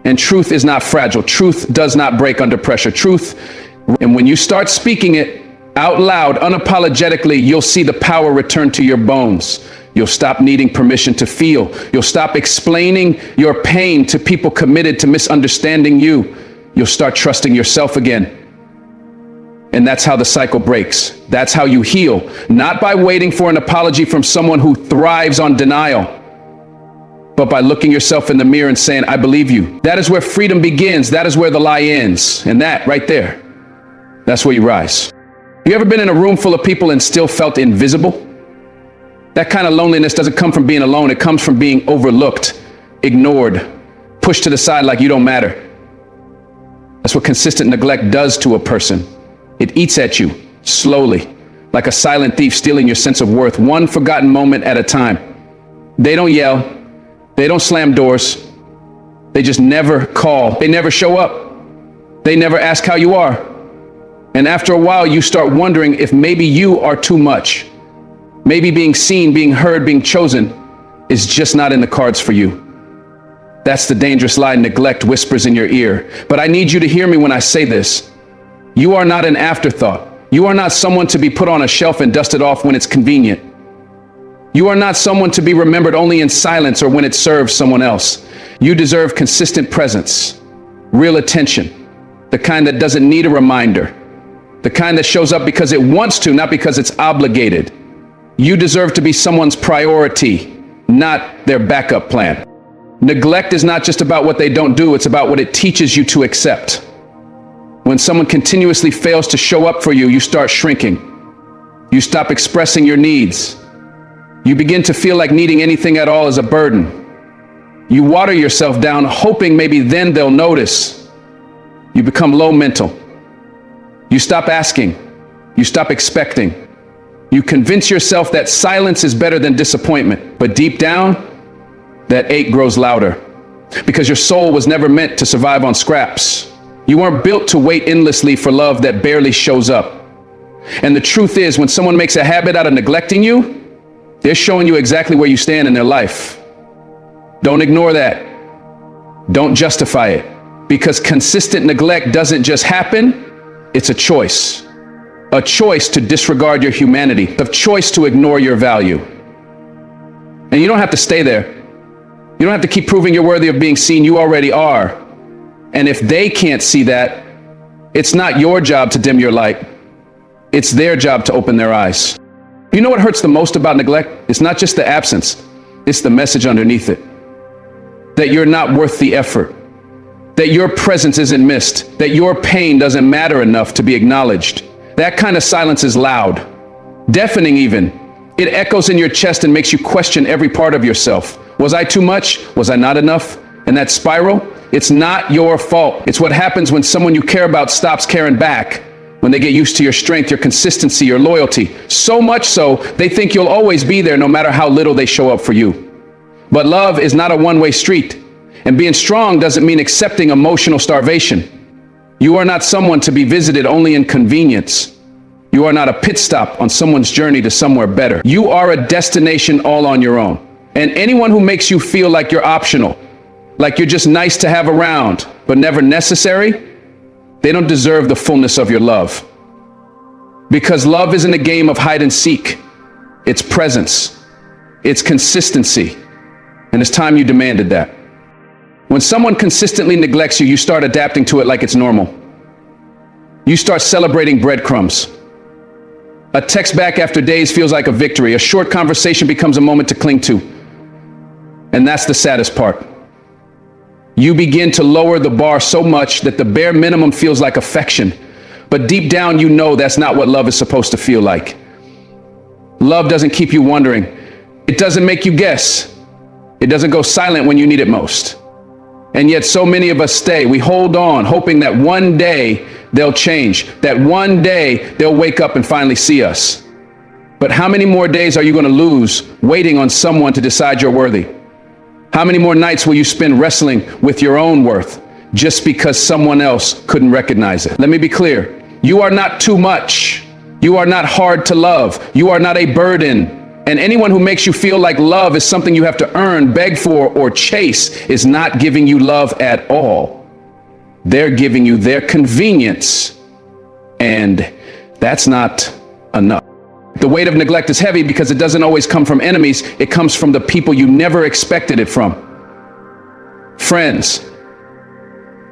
And truth is not fragile. Truth does not break under pressure. Truth, and when you start speaking it out loud, unapologetically, you'll see the power return to your bones. You'll stop needing permission to feel. You'll stop explaining your pain to people committed to misunderstanding you. You'll start trusting yourself again. And that's how the cycle breaks. That's how you heal, not by waiting for an apology from someone who thrives on denial, but by looking yourself in the mirror and saying, I believe you. That is where freedom begins. That is where the lie ends. And that right there, that's where you rise. You ever been in a room full of people and still felt invisible? That kind of loneliness doesn't come from being alone. It comes from being overlooked, ignored, pushed to the side like you don't matter. That's what consistent neglect does to a person. It eats at you slowly, like a silent thief stealing your sense of worth, one forgotten moment at a time. They don't yell. They don't slam doors. They just never call. They never show up. They never ask how you are. And after a while, you start wondering if maybe you are too much. Maybe being seen, being heard, being chosen is just not in the cards for you. That's the dangerous lie neglect whispers in your ear. But I need you to hear me when I say this. You are not an afterthought. You are not someone to be put on a shelf and dusted off when it's convenient. You are not someone to be remembered only in silence or when it serves someone else. You deserve consistent presence, real attention, the kind that doesn't need a reminder, the kind that shows up because it wants to, not because it's obligated. You deserve to be someone's priority, not their backup plan. Neglect is not just about what they don't do, it's about what it teaches you to accept. When someone continuously fails to show up for you, you start shrinking. You stop expressing your needs. You begin to feel like needing anything at all is a burden. You water yourself down, hoping maybe then they'll notice. You become low mental. You stop asking. You stop expecting. You convince yourself that silence is better than disappointment. But deep down, that ache grows louder. Because your soul was never meant to survive on scraps. You weren't built to wait endlessly for love that barely shows up. And the truth is, when someone makes a habit out of neglecting you, they're showing you exactly where you stand in their life. Don't ignore that. Don't justify it. Because consistent neglect doesn't just happen, it's a choice. A choice to disregard your humanity, a choice to ignore your value. And you don't have to stay there. You don't have to keep proving you're worthy of being seen. You already are. And if they can't see that, it's not your job to dim your light. It's their job to open their eyes. You know what hurts the most about neglect? It's not just the absence. It's the message underneath it. That you're not worth the effort. That your presence isn't missed. That your pain doesn't matter enough to be acknowledged. That kind of silence is loud, deafening even. It echoes in your chest and makes you question every part of yourself. Was I too much? Was I not enough? And that spiral, it's not your fault. It's what happens when someone you care about stops caring back. When they get used to your strength, your consistency, your loyalty. So much so, they think you'll always be there no matter how little they show up for you. But love is not a one-way street. And being strong doesn't mean accepting emotional starvation. You are not someone to be visited only in convenience. You are not a pit stop on someone's journey to somewhere better. You are a destination all on your own. And anyone who makes you feel like you're optional, like you're just nice to have around, but never necessary, they don't deserve the fullness of your love. Because love isn't a game of hide and seek. It's presence. It's consistency. And it's time you demanded that. When someone consistently neglects you, you start adapting to it like it's normal. You start celebrating breadcrumbs. A text back after days feels like a victory. A short conversation becomes a moment to cling to. And that's the saddest part. You begin to lower the bar so much that the bare minimum feels like affection. But deep down, you know that's not what love is supposed to feel like. Love doesn't keep you wondering. It doesn't make you guess. It doesn't go silent when you need it most. And yet so many of us stay. We hold on, hoping that one day they'll change, that one day they'll wake up and finally see us. But how many more days are you going to lose waiting on someone to decide you're worthy? How many more nights will you spend wrestling with your own worth just because someone else couldn't recognize it? Let me be clear. You are not too much. You are not hard to love. You are not a burden. And anyone who makes you feel like love is something you have to earn, beg for, or chase is not giving you love at all. They're giving you their convenience, and that's not enough. The weight of neglect is heavy because it doesn't always come from enemies. It comes from the people you never expected it from. Friends,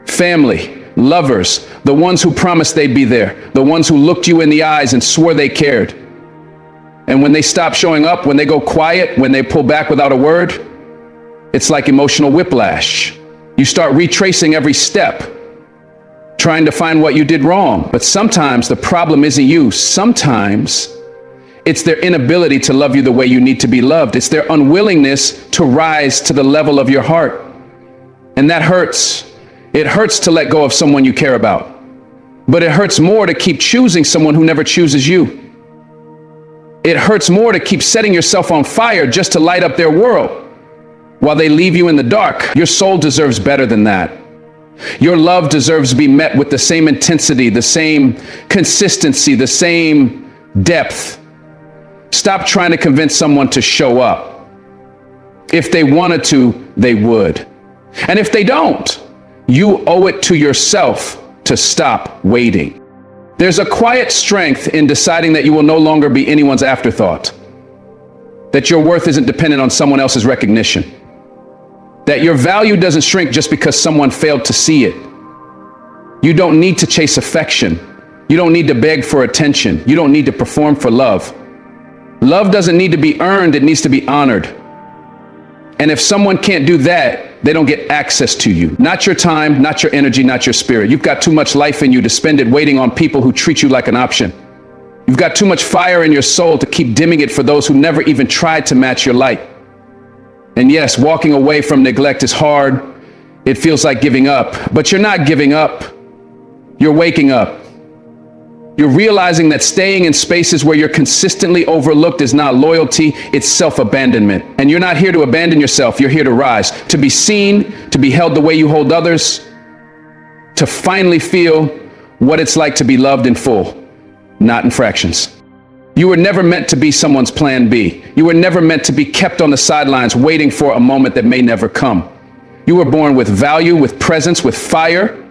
family, lovers, the ones who promised they'd be there, the ones who looked you in the eyes and swore they cared. And when they stop showing up, when they go quiet, when they pull back without a word, it's like emotional whiplash. You start retracing every step, trying to find what you did wrong. But sometimes the problem isn't you. Sometimes it's their inability to love you the way you need to be loved. It's their unwillingness to rise to the level of your heart. And that hurts. It hurts to let go of someone you care about. But it hurts more to keep choosing someone who never chooses you. It hurts more to keep setting yourself on fire just to light up their world while they leave you in the dark. Your soul deserves better than that. Your love deserves to be met with the same intensity, the same consistency, the same depth. Stop trying to convince someone to show up. If they wanted to, they would. And if they don't, you owe it to yourself to stop waiting. There's a quiet strength in deciding that you will no longer be anyone's afterthought, that your worth isn't dependent on someone else's recognition, that your value doesn't shrink just because someone failed to see it. You don't need to chase affection. You don't need to beg for attention. You don't need to perform for love. Love doesn't need to be earned. It needs to be honored. And if someone can't do that, they don't get access to you. Not your time, not your energy, not your spirit. You've got too much life in you to spend it waiting on people who treat you like an option. You've got too much fire in your soul to keep dimming it for those who never even tried to match your light. And yes, walking away from neglect is hard. It feels like giving up, but you're not giving up. You're waking up. You're realizing that staying in spaces where you're consistently overlooked is not loyalty, it's self-abandonment. And you're not here to abandon yourself, you're here to rise, to be seen, to be held the way you hold others, to finally feel what it's like to be loved in full, not in fractions. You were never meant to be someone's plan B. You were never meant to be kept on the sidelines waiting for a moment that may never come. You were born with value, with presence, with fire.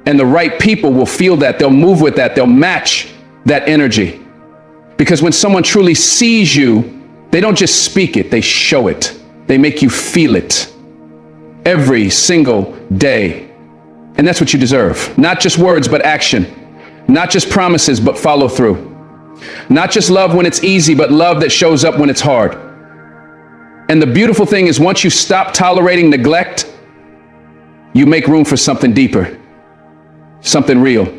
And the right people will feel that, they'll move with that, they'll match that energy. Because when someone truly sees you, they don't just speak it, they show it. They make you feel it every single day. And that's what you deserve. Not just words, but action. Not just promises, but follow through. Not just love when it's easy, but love that shows up when it's hard. And the beautiful thing is, once you stop tolerating neglect, you make room for something deeper. Something real,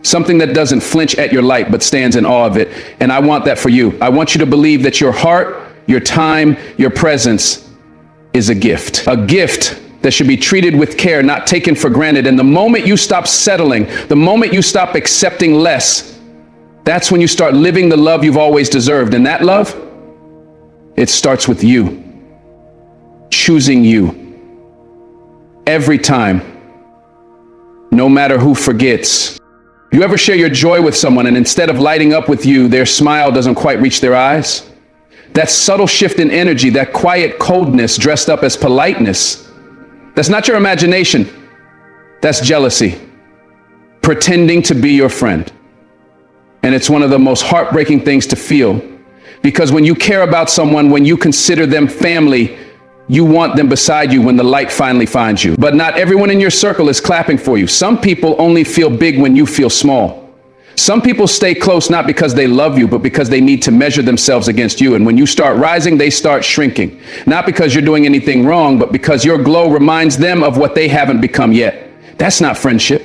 something that doesn't flinch at your light, but stands in awe of it. And I want that for you. I want you to believe that your heart, your time, your presence is a gift that should be treated with care, not taken for granted. And the moment you stop settling, the moment you stop accepting less, that's when you start living the love you've always deserved. And that love, it starts with you, choosing you every time. No matter who forgets. You ever share your joy with someone and instead of lighting up with you, their smile doesn't quite reach their eyes? That subtle shift in energy, that quiet coldness dressed up as politeness, that's not your imagination. That's jealousy, pretending to be your friend. And it's one of the most heartbreaking things to feel, because when you care about someone, when you consider them family, you want them beside you when the light finally finds you. But not everyone in your circle is clapping for you. Some people only feel big when you feel small. Some people stay close not because they love you, but because they need to measure themselves against you. And when you start rising, they start shrinking. Not because you're doing anything wrong, but because your glow reminds them of what they haven't become yet. That's not friendship.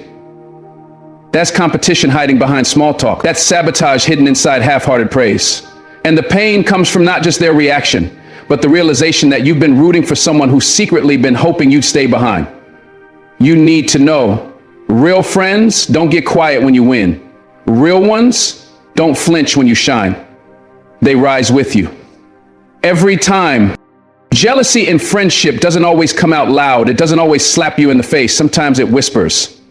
That's competition hiding behind small talk. That's sabotage hidden inside half-hearted praise. And the pain comes from not just their reaction, but the realization that you've been rooting for someone who's secretly been hoping you'd stay behind. You need to know, real friends don't get quiet when you win. Real ones don't flinch when you shine. They rise with you. Every time. Jealousy in friendship doesn't always come out loud. It doesn't always slap you in the face. Sometimes it whispers.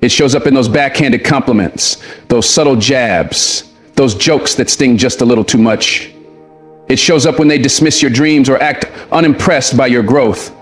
It shows up in those backhanded compliments, those subtle jabs, those jokes that sting just a little too much. It shows up when they dismiss your dreams or act unimpressed by your growth.